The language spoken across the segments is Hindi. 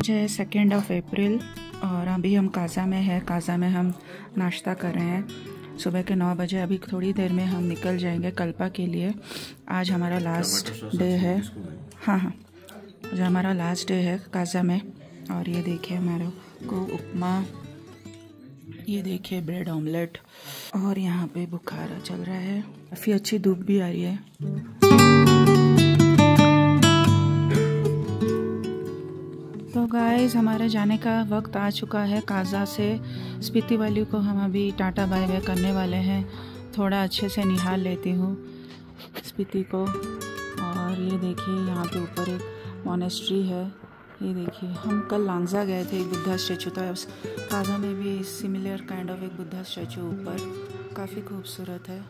आज है 2 अप्रैल और अभी हम काज़ा में है। काज़ा में हम नाश्ता कर रहे हैं सुबह के 9 बजे। अभी थोड़ी देर में हम निकल जाएंगे कल्पा के लिए। आज हमारा लास्ट डे है। हाँ, आज हमारा लास्ट डे है काज़ा में। और ये देखिए हमारा को उपमा, ये देखिए ब्रेड ऑमलेट, और यहाँ पे बुखारा चल रहा है। काफ़ी अच्छी धूप भी आ रही है। तो गाइस, हमारे जाने का वक्त आ चुका है। काज़ा से स्पीति वैली को हम अभी टाटा बाय बाय करने वाले हैं। थोड़ा अच्छे से निहाल लेती हूँ स्पीति को। और ये देखिए यहाँ पे ऊपर एक मोनेस्ट्री है। ये देखिए, हम कल लांगजा गए थे, एक बुद्धा स्टैचू था। काज़ा में भी सिमिलर काइंड ऑफ एक बुद्धा स्टैचू ऊपर, काफ़ी खूबसूरत है।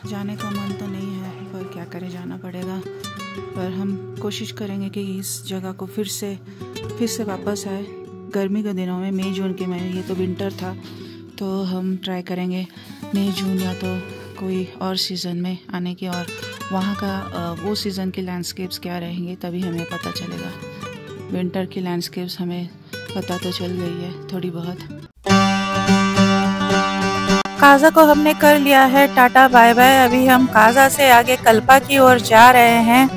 जाने का मन तो नहीं है पर क्या करें, जाना पड़ेगा। पर हम कोशिश करेंगे कि इस जगह को फिर से वापस आए। गर्मी के दिनों में, मई जून के महीने, ये तो विंटर था, तो हम ट्राई करेंगे मई जून या तो कोई और सीज़न में आने की। और वहाँ का वो सीज़न के लैंडस्केप्स क्या रहेंगे तभी हमें पता चलेगा। विंटर की लैंडस्केप्स हमें पता तो चल गई है थोड़ी बहुत। काज़ा को हमने कर लिया है टाटा बाय बाय। अभी हम काज़ा से आगे कल्पा की ओर जा रहे हैं।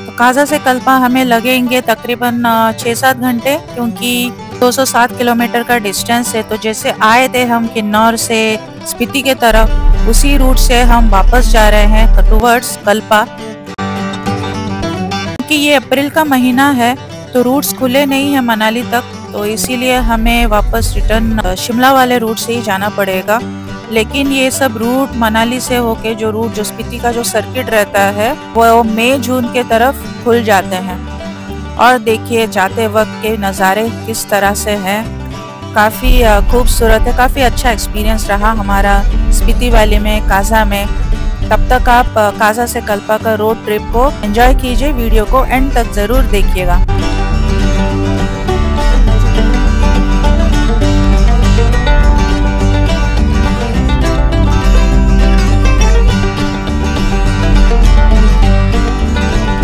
तो काज़ा से कल्पा हमें लगेंगे तकरीबन 6-7 घंटे, क्योंकि 207 किलोमीटर का डिस्टेंस है। तो जैसे आए थे हम किन्नौर से स्पीति के तरफ, उसी रूट से हम वापस जा रहे हैं टुवर्ड्स कल्पा। क्योंकि ये अप्रैल का महीना है तो रूट्स खुले नहीं है मनाली तक, तो इसीलिए हमें वापस रिटर्न शिमला वाले रूट से ही जाना पड़ेगा। लेकिन ये सब रूट मनाली से होके जो स्पीति का जो सर्किट रहता है वो मई जून के तरफ खुल जाते हैं। और देखिए जाते वक्त के नज़ारे किस तरह से हैं, काफ़ी खूबसूरत है। काफ़ी अच्छा एक्सपीरियंस रहा हमारा स्पीति वैली में, काज़ा में। तब तक आप काज़ा से कल्पा का रोड ट्रिप को एंजॉय कीजिए। वीडियो को एंड तक ज़रूर देखिएगा।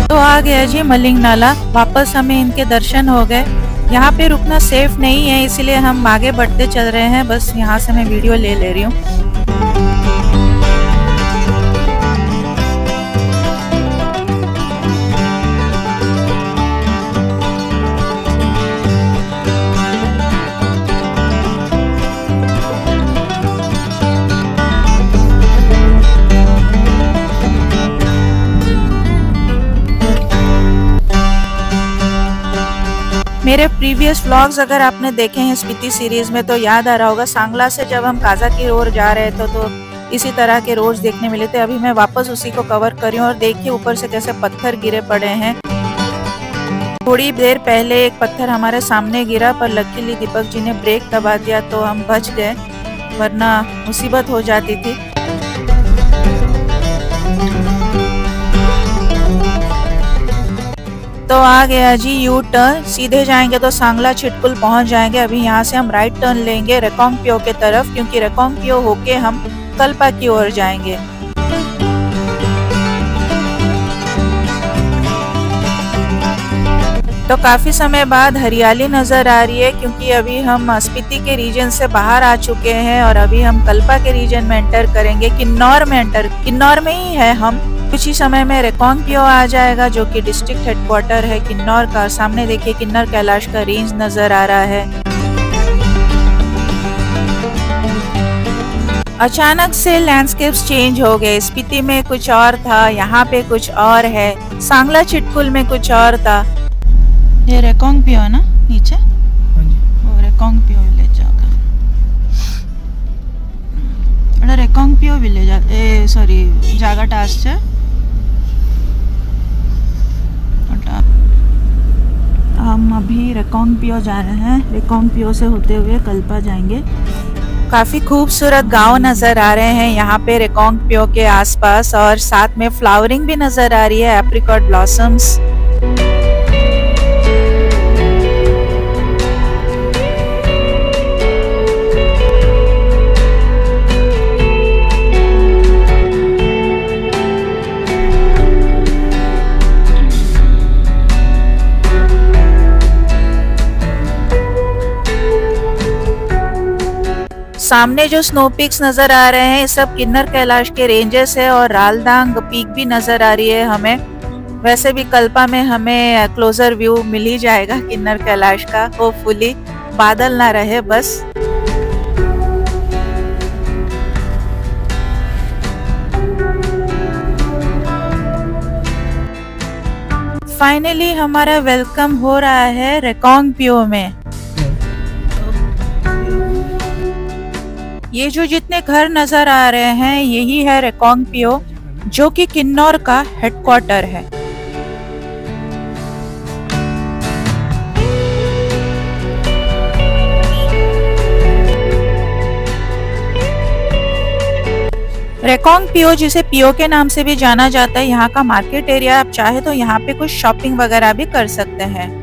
तो आ गया जी मलिंग नाला। वापस हमें इनके दर्शन हो गए। यहाँ पे रुकना सेफ नहीं है, इसलिए हम आगे बढ़ते चल रहे हैं। बस यहाँ से मैं वीडियो ले रही हूँ। मेरे प्रीवियस व्लॉग्स अगर आपने देखे हैं स्पीति सीरीज में तो याद आ रहा होगा, सांगला से जब हम काज़ा की ओर जा रहे थे तो इसी तरह के रोड्स देखने मिले थे। अभी मैं वापस उसी को कवर कर रही हूँ। और देखिए ऊपर से कैसे पत्थर गिरे पड़े हैं। थोड़ी देर पहले एक पत्थर हमारे सामने गिरा, पर लकीली दीपक जी ने ब्रेक दबा दिया तो हम बच गए, वरना मुसीबत हो जाती थी। तो आ गया जी यू टर्न। सीधे जाएंगे तो सांगला छिटकुल पहुंच जाएंगे। अभी यहाँ से हम राइट टर्न लेंगे रेकोंगपियो के तरफ, क्योंकि रेकोंगपियो होके हम कल्पा की ओर जाएंगे। तो काफी समय बाद हरियाली नजर आ रही है, क्योंकि अभी हम स्पीति के रीजन से बाहर आ चुके हैं और अभी हम कल्पा के रीजन में एंटर करेंगे। किन्नौर में ही है हम। कुछ ही समय में रेकोंगपियो आ जाएगा, जो कि डिस्ट्रिक्ट हेडक्वार्टर है किन्नौर का। सामने देखिए किन्नर कैलाश का रेंज नजर आ रहा है। अचानक से लैंडस्केप्स चेंज हो गए। स्पीति में कुछ और था, यहाँ पे कुछ और है। सांगला छिटकुल में कुछ और था। ये रेकोंगपियो है ना नीचे? वो रेकोंगपियो विलेज जागा। रेकोंगपियो विलेज सॉरी जागाटा आसছে। हम अभी रेकोंगपियो जा रहे हैं। रेकोंगपियो से होते हुए कल्पा जाएंगे। काफी खूबसूरत गांव नजर आ रहे हैं यहाँ पे रेकोंगपियो के आसपास, और साथ में फ्लावरिंग भी नजर आ रही है, एप्रिकॉट ब्लॉसम्स। सामने जो स्नो पीक्स नजर आ रहे हैं, सब किन्नर कैलाश के रेंजेस है और रालदांग पीक भी नजर आ रही है हमें। वैसे भी कल्पा में हमें क्लोजर व्यू मिल ही जाएगा किन्नर कैलाश का, होपफुली बादल ना रहे बस। फाइनली हमारा वेलकम हो रहा है रेकोंग पियो में। ये जो जितने घर नजर आ रहे हैं यही है रेकोंग पियो, जो कि किन्नौर का हेडक्वार्टर है। रेकोंग पियो, जिसे पियो के नाम से भी जाना जाता है, यहाँ का मार्केट एरिया। आप चाहे तो यहाँ पे कुछ शॉपिंग वगैरह भी कर सकते हैं।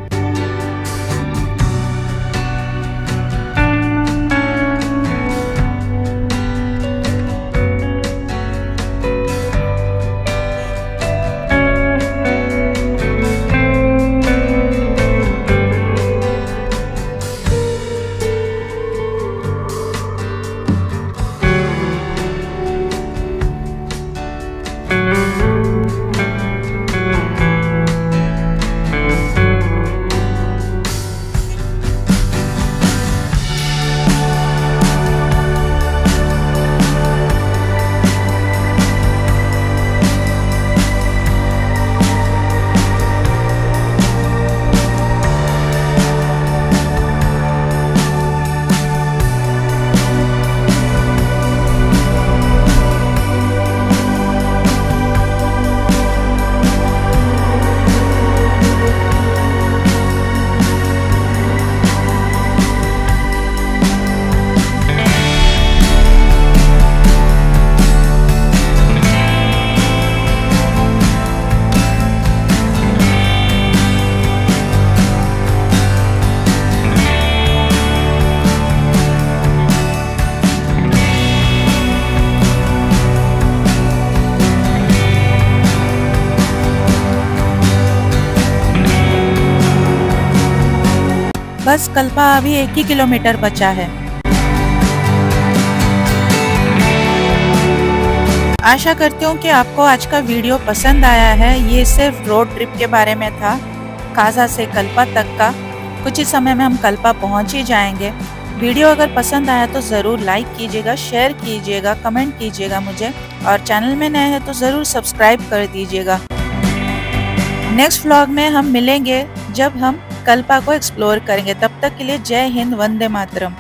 बस कल्पा अभी 1 ही किलोमीटर बचा है। आशा करती हूँ कि आपको आज का वीडियो पसंद आया है। ये सिर्फ रोड ट्रिप के बारे में था, काजा से कल्पा तक का। कुछ ही समय में हम कल्पा पहुँच ही जाएंगे। वीडियो अगर पसंद आया तो ज़रूर लाइक कीजिएगा, शेयर कीजिएगा, कमेंट कीजिएगा मुझे, और चैनल में नए हैं तो ज़रूर सब्सक्राइब कर दीजिएगा। नेक्स्ट व्लॉग में हम मिलेंगे जब हम कल्पा को एक्सप्लोर करेंगे। तब तक के लिए जय हिंद, वंदे मातरम।